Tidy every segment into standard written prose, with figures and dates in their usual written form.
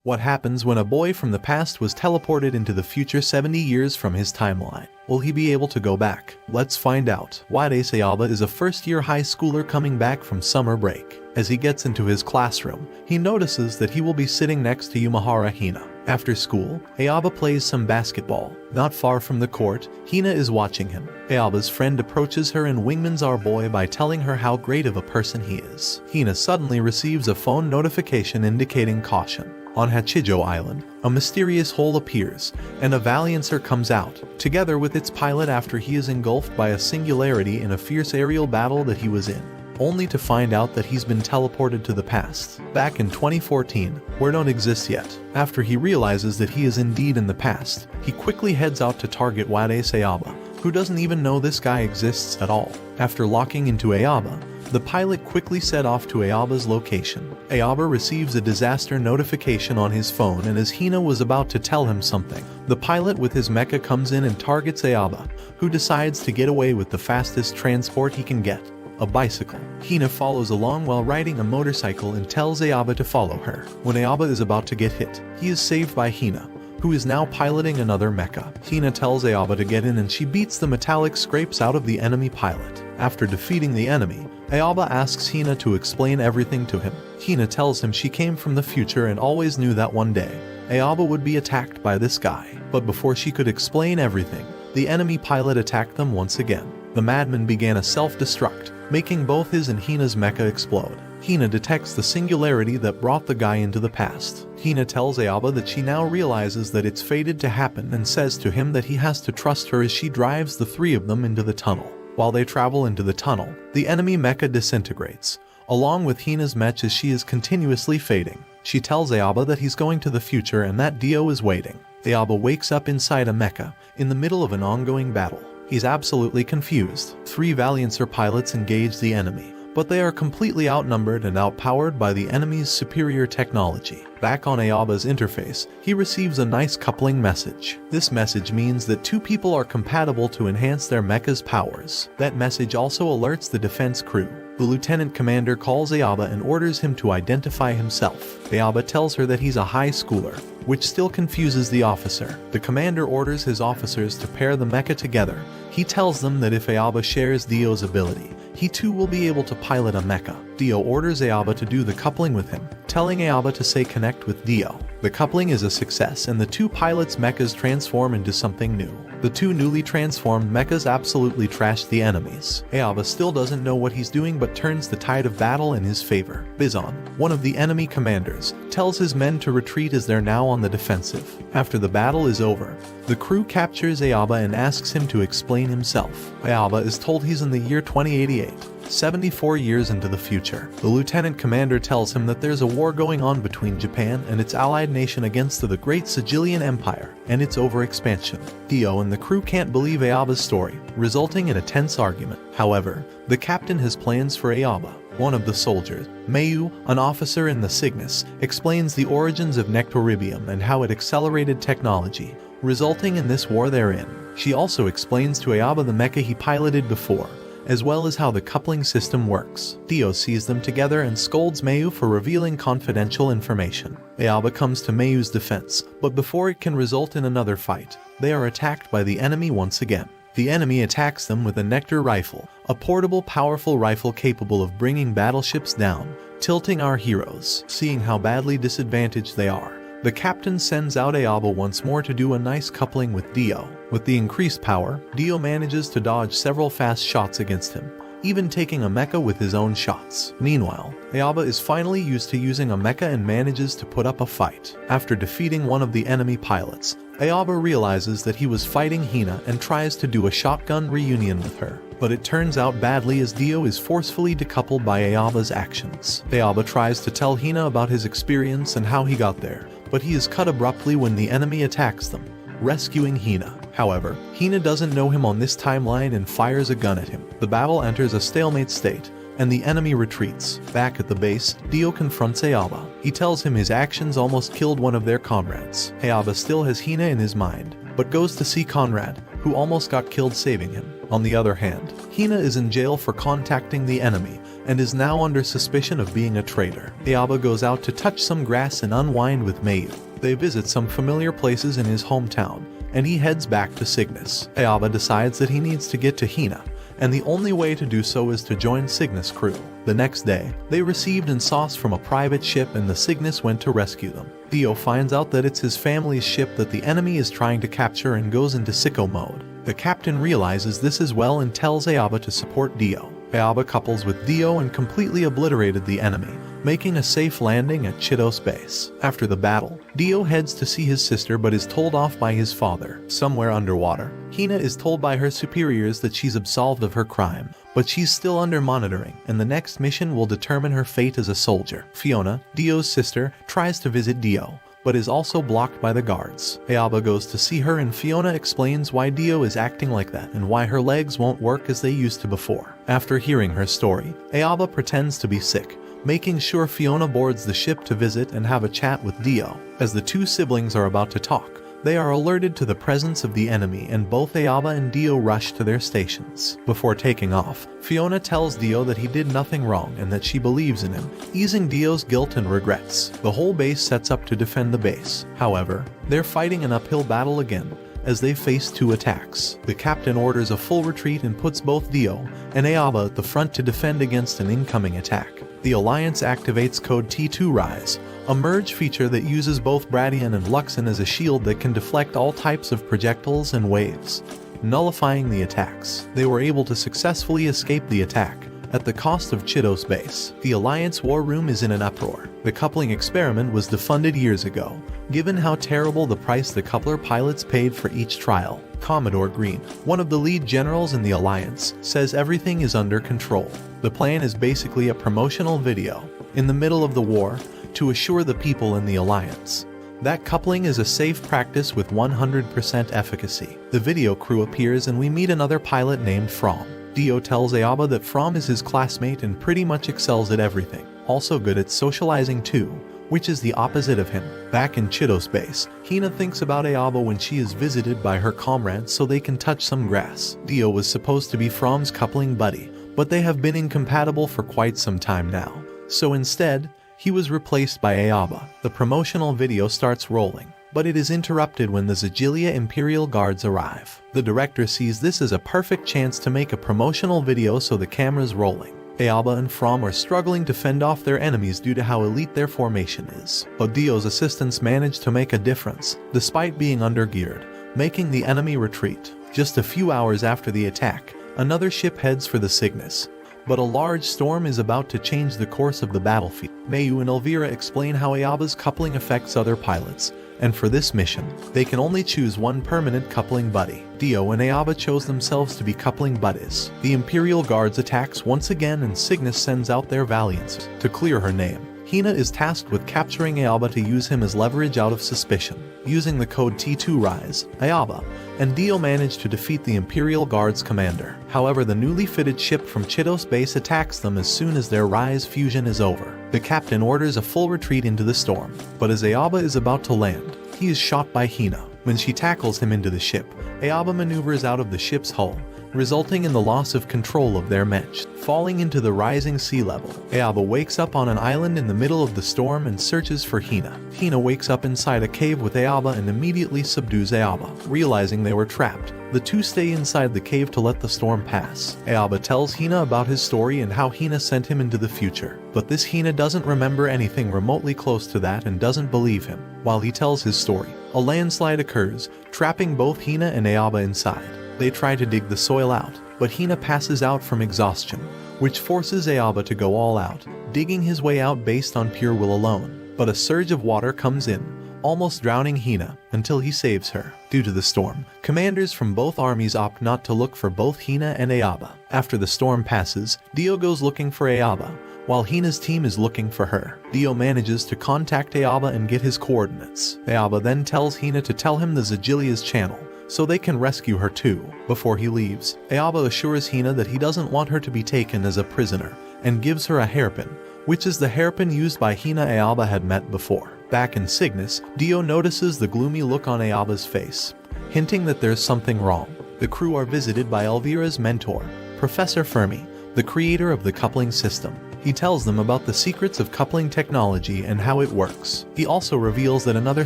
What happens when a boy from the past was teleported into the future 70 years from his timeline? Will he be able to go back? Let's find out. Wade Sayaba is a first-year high schooler coming back from summer break. As he gets into his classroom, he notices that he will be sitting next to Yumahara Hina. After school, Ayaba plays some basketball. Not far from the court, Hina is watching him. Ayaba's friend approaches her and wingmans our boy by telling her how great of a person he is. Hina suddenly receives a phone notification indicating caution. On Hachijo Island, a mysterious hole appears, and a Valiancer comes out, together with its pilot after he is engulfed by a singularity in a fierce aerial battle that he was in, only to find out that he's been teleported to the past, back in 2014, where don't exist yet. After he realizes that he is indeed in the past, he quickly heads out to target Wade Sayaba, who doesn't even know this guy exists at all. After locking into Ayaba, the pilot quickly set off to Ayaba's location. Ayaba receives a disaster notification on his phone, and as Hina was about to tell him something, the pilot with his mecha comes in and targets Ayaba, who decides to get away with the fastest transport he can get, a bicycle. Hina follows along while riding a motorcycle and tells Ayaba to follow her. When Ayaba is about to get hit, he is saved by Hina, who is now piloting another mecha. Hina tells Ayaba to get in and she beats the metallic scrapes out of the enemy pilot. After defeating the enemy, Ayaba asks Hina to explain everything to him. Hina tells him she came from the future and always knew that one day, Ayaba would be attacked by this guy. But before she could explain everything, the enemy pilot attacked them once again. The madman began a self-destruct, making both his and Hina's mecha explode. Hina detects the singularity that brought the guy into the past. Hina tells Ayaba that she now realizes that it's fated to happen and says to him that he has to trust her as she drives the three of them into the tunnel. While they travel into the tunnel, the enemy mecha disintegrates, along with Hina's mech as she is continuously fading. She tells Ayaba that he's going to the future and that Dio is waiting. Ayaba wakes up inside a mecha, in the middle of an ongoing battle. He's absolutely confused. Three Valiancer pilots engage the enemy, but they are completely outnumbered and outpowered by the enemy's superior technology. Back on Ayaba's interface, he receives a nice coupling message. This message means that two people are compatible to enhance their mecha's powers. That message also alerts the defense crew. The lieutenant commander calls Ayaba and orders him to identify himself. Ayaba tells her that he's a high schooler, which still confuses the officer. The commander orders his officers to pair the mecha together. He tells them that if Ayaba shares Dio's ability, he too will be able to pilot a mecha. Dio orders Ayaba to do the coupling with him, telling Ayaba to say connect with Dio. The coupling is a success and the two pilots' mechas transform into something new. The two newly transformed mechas absolutely trash the enemies. Ayaba still doesn't know what he's doing but turns the tide of battle in his favor. Bizon, one of the enemy commanders, tells his men to retreat as they're now on the defensive. After the battle is over, the crew captures Ayaba and asks him to explain himself. Ayaba is told he's in the year 2088. 74 years into the future. The lieutenant commander tells him that there's a war going on between Japan and its allied nation against the Great Sigillian Empire and its overexpansion. Dio and the crew can't believe Ayaba's story, resulting in a tense argument. However, the captain has plans for Ayaba. One of the soldiers, Mayu, an officer in the Cygnus, explains the origins of Nectoribium and how it accelerated technology, resulting in this war therein. She also explains to Ayaba the mecha he piloted before, as well as how the coupling system works. Dio sees them together and scolds Mayu for revealing confidential information. Ayaba comes to Mayu's defense, but before it can result in another fight, they are attacked by the enemy once again. The enemy attacks them with a Nectar rifle, a portable powerful rifle capable of bringing battleships down, tilting our heroes. Seeing how badly disadvantaged they are, the captain sends out Ayaba once more to do a nice coupling with Dio. With the increased power, Dio manages to dodge several fast shots against him, even taking a mecha with his own shots. Meanwhile, Ayaba is finally used to using a mecha and manages to put up a fight. After defeating one of the enemy pilots, Ayaba realizes that he was fighting Hina and tries to do a shotgun reunion with her. But it turns out badly as Dio is forcefully decoupled by Ayaba's actions. Ayaba tries to tell Hina about his experience and how he got there, but he is cut abruptly when the enemy attacks them, rescuing Hina. However, Hina doesn't know him on this timeline and fires a gun at him. The battle enters a stalemate state, and the enemy retreats. Back at the base, Dio confronts Ayaba. He tells him his actions almost killed one of their comrades. Ayaba still has Hina in his mind, but goes to see Conrad, who almost got killed saving him. On the other hand, Hina is in jail for contacting the enemy, and is now under suspicion of being a traitor. Aoba goes out to touch some grass and unwind with Mayu. They visit some familiar places in his hometown, and he heads back to Cygnus. Aoba decides that he needs to get to Hina, and the only way to do so is to join Cygnus' crew. The next day, they received an sauce from a private ship and the Cygnus went to rescue them. Dio finds out that it's his family's ship that the enemy is trying to capture and goes into sicko mode. The captain realizes this as well and tells Aoba to support Dio. Aoba couples with Dio and completely obliterated the enemy, making a safe landing at Chidos base. After the battle, Dio heads to see his sister but is told off by his father. Somewhere underwater, Hina is told by her superiors that she's absolved of her crime, but she's still under monitoring, and the next mission will determine her fate as a soldier. Fiona, Dio's sister, tries to visit Dio, but is also blocked by the guards. Aoba goes to see her and Fiona explains why Dio is acting like that and why her legs won't work as they used to before. After hearing her story, Aoba pretends to be sick, making sure Fiona boards the ship to visit and have a chat with Dio. As the two siblings are about to talk, they are alerted to the presence of the enemy and both Aoba and Dio rush to their stations. Before taking off, Fiona tells Dio that he did nothing wrong and that she believes in him, easing Dio's guilt and regrets. The whole base sets up to defend the base. However, they're fighting an uphill battle again, as they face two attacks. The captain orders a full retreat and puts both Dio and Aoba at the front to defend against an incoming attack. The Alliance activates code T2 Rise, a merge feature that uses both Bradian and Luxon as a shield that can deflect all types of projectiles and waves, nullifying the attacks. They were able to successfully escape the attack, at the cost of Chidos base. The Alliance war room is in an uproar. The coupling experiment was defunded years ago, given how terrible the price the coupler pilots paid for each trial. Commodore Green, one of the lead generals in the Alliance, says everything is under control. The plan is basically a promotional video, in the middle of the war, to assure the people in the Alliance that coupling is a safe practice with 100% efficacy. The video crew appears and we meet another pilot named From. Dio tells Aoba that From is his classmate and pretty much excels at everything, also good at socializing too, which is the opposite of him. Back in Chidos base, Hina thinks about Aoba when she is visited by her comrades so they can touch some grass. Dio was supposed to be From's coupling buddy, but they have been incompatible for quite some time now, so instead, he was replaced by Aoba. The promotional video starts rolling, but it is interrupted when the Zagilia Imperial Guards arrive. The director sees this as a perfect chance to make a promotional video so the camera's rolling. Aoba and From are struggling to fend off their enemies due to how elite their formation is, but Dio's assistants manage to make a difference, despite being undergeared, making the enemy retreat. Just a few hours after the attack, another ship heads for the Cygnus, but a large storm is about to change the course of the battlefield. Mayu and Elvira explain how Aoba's coupling affects other pilots, and for this mission, they can only choose one permanent coupling buddy. Dio and Aoba chose themselves to be coupling buddies. The Imperial Guards attacks once again and Cygnus sends out their valiants to clear her name. Hina is tasked with capturing Aoba to use him as leverage out of suspicion. Using the code T2 Rise, Aoba and Dio manage to defeat the Imperial Guard's commander. However, the newly fitted ship from Chidos base attacks them as soon as their Rise fusion is over. The captain orders a full retreat into the storm, but as Aoba is about to land, he is shot by Hina. When she tackles him into the ship, Aoba maneuvers out of the ship's hull, resulting in the loss of control of their match. Falling into the rising sea level, Aoba wakes up on an island in the middle of the storm and searches for Hina. Hina wakes up inside a cave with Aoba and immediately subdues Aoba. Realizing they were trapped, the two stay inside the cave to let the storm pass. Aoba tells Hina about his story and how Hina sent him into the future, but this Hina doesn't remember anything remotely close to that and doesn't believe him. While he tells his story, a landslide occurs, trapping both Hina and Aoba inside. They try to dig the soil out, but Hina passes out from exhaustion, which forces Aoba to go all out, digging his way out based on pure will alone. But a surge of water comes in, almost drowning Hina, until he saves her. Due to the storm, commanders from both armies opt not to look for both Hina and Aoba. After the storm passes, Dio goes looking for Aoba, while Hina's team is looking for her. Dio manages to contact Aoba and get his coordinates. Aoba then tells Hina to tell him the Zagilia's channel, so they can rescue her too. Before he leaves, Aoba assures Hina that he doesn't want her to be taken as a prisoner, and gives her a hairpin, which is the hairpin used by Hina Aoba had met before. Back in Cygnus, Dio notices the gloomy look on Aoba's face, hinting that there's something wrong. The crew are visited by Elvira's mentor, Professor Fermi, the creator of the coupling system. He tells them about the secrets of coupling technology and how it works. He also reveals that another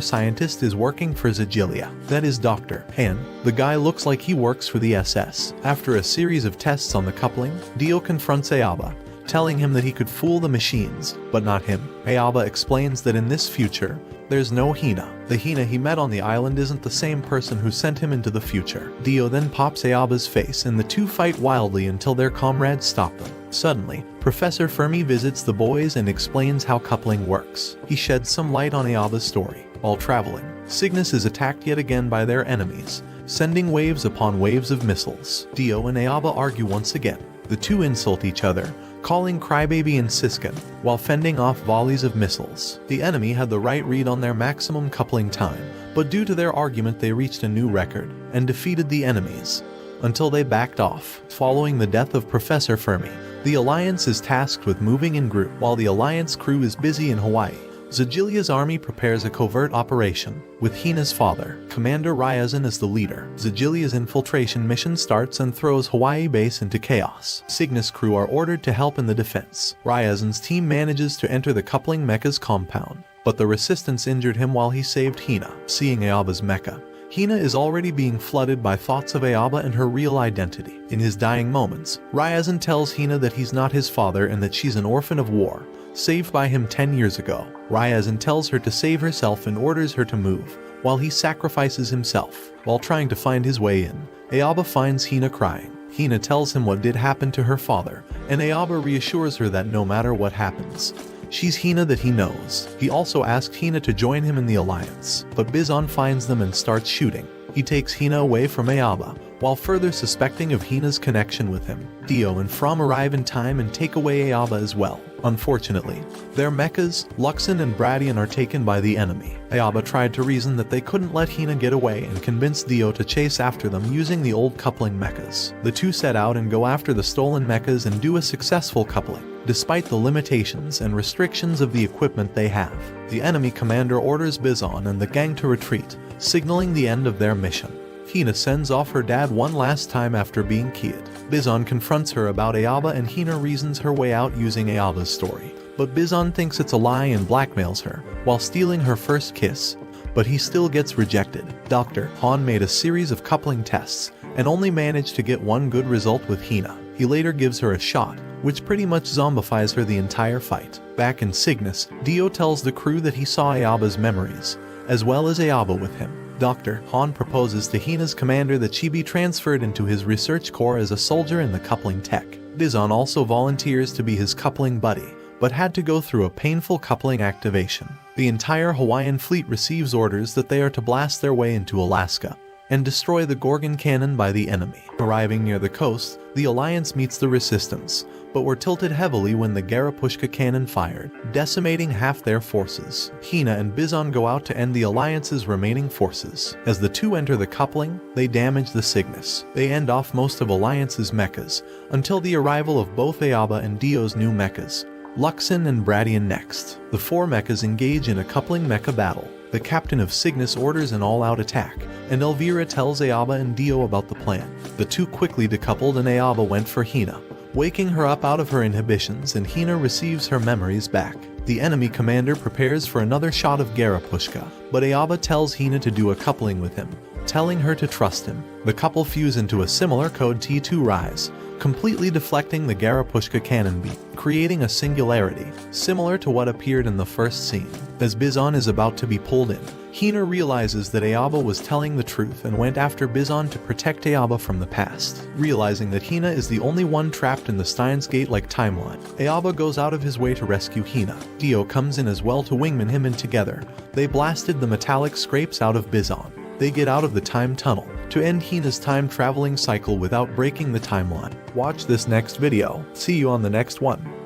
scientist is working for Zigilia, that is Dr. Han. The guy looks like he works for the SS. After a series of tests on the coupling, Dio confronts Aoba, telling him that he could fool the machines, but not him. Aoba explains that in this future, there's no Hina. The Hina he met on the island isn't the same person who sent him into the future. Dio then pops Aoba's face and the two fight wildly until their comrades stop them. Suddenly, Professor Fermi visits the boys and explains how coupling works. He sheds some light on Aoba's story. While traveling, Cygnus is attacked yet again by their enemies, sending waves upon waves of missiles. Dio and Aoba argue once again. The two insult each other, calling Crybaby and Siskin, while fending off volleys of missiles. The enemy had the right read on their maximum coupling time, but due to their argument they reached a new record, and defeated the enemies, until they backed off. Following the death of Professor Fermi, the Alliance is tasked with moving in group. While the Alliance crew is busy in Hawaii, Zigilia's army prepares a covert operation, with Hina's father, Commander Ryazan, as the leader. Zigilia's infiltration mission starts and throws Hawaii base into chaos. Cygnus crew are ordered to help in the defense. Ryazan's team manages to enter the coupling mecha's compound, but the resistance injured him while he saved Hina. Seeing Aoba's mecha, Hina is already being flooded by thoughts of Aoba and her real identity. In his dying moments, Ryazan tells Hina that he's not his father and that she's an orphan of war, saved by him 10 years ago. Ryazan tells her to save herself and orders her to move, while he sacrifices himself. While trying to find his way in, Aoba finds Hina crying. Hina tells him what did happen to her father, and Aoba reassures her that no matter what happens, she's Hina that he knows. He also asks Hina to join him in the Alliance, but Bizon finds them and starts shooting. He takes Hina away from Aoba, while further suspecting of Hina's connection with him. Dio and From arrive in time and take away Aoba as well. Unfortunately, their mechas, Luxon and Bradian, are taken by the enemy. Aoba tried to reason that they couldn't let Hina get away and convinced Dio to chase after them using the old coupling mechas. The two set out and go after the stolen mechas and do a successful coupling, despite the limitations and restrictions of the equipment they have. The enemy commander orders Bizon and the gang to retreat, signaling the end of their mission. Hina sends off her dad one last time after being killed. Bizon confronts her about Aoba and Hina reasons her way out using Aoba's story. But Bizon thinks it's a lie and blackmails her, while stealing her first kiss. But he still gets rejected. Dr. Han made a series of coupling tests, and only managed to get one good result with Hina. He later gives her a shot, which pretty much zombifies her the entire fight. Back in Cygnus, Dio tells the crew that he saw Aoba's memories, as well as Aoba with him. Dr. Han proposes to Hina's commander that she be transferred into his research corps as a soldier in the coupling tech. Bizon also volunteers to be his coupling buddy, but had to go through a painful coupling activation. The entire Hawaiian fleet receives orders that they are to blast their way into Alaska and destroy the Gorgon cannon by the enemy. Arriving near the coast, the Alliance meets the resistance, but were tilted heavily when the Garapushka cannon fired, decimating half their forces. Hina and Bizon go out to end the Alliance's remaining forces. As the two enter the coupling, they damage the Cygnus. They end off most of Alliance's mechas, until the arrival of both Aoba and Dio's new mechas, Luxon and Bradian next. The four mechas engage in a coupling mecha battle. The captain of Cygnus orders an all-out attack, and Elvira tells Aoba and Dio about the plan. The two quickly decoupled and Aoba went for Hina, waking her up out of her inhibitions, and Hina receives her memories back. The enemy commander prepares for another shot of Garapushka, but Aoba tells Hina to do a coupling with him, telling her to trust him. The couple fuse into a similar code T2 rise, completely deflecting the Garapushka cannon beam, creating a singularity, similar to what appeared in the first scene. As Bizon is about to be pulled in, Hina realizes that Aoba was telling the truth and went after Bizon to protect Aoba from the past. Realizing that Hina is the only one trapped in the Steins Gate-like timeline, Aoba goes out of his way to rescue Hina. Dio comes in as well to wingman him, and together, they blasted the metallic scrapes out of Bizon. They get out of the time tunnel to end Hina's time traveling cycle without breaking the timeline. Watch this next video. See you on the next one.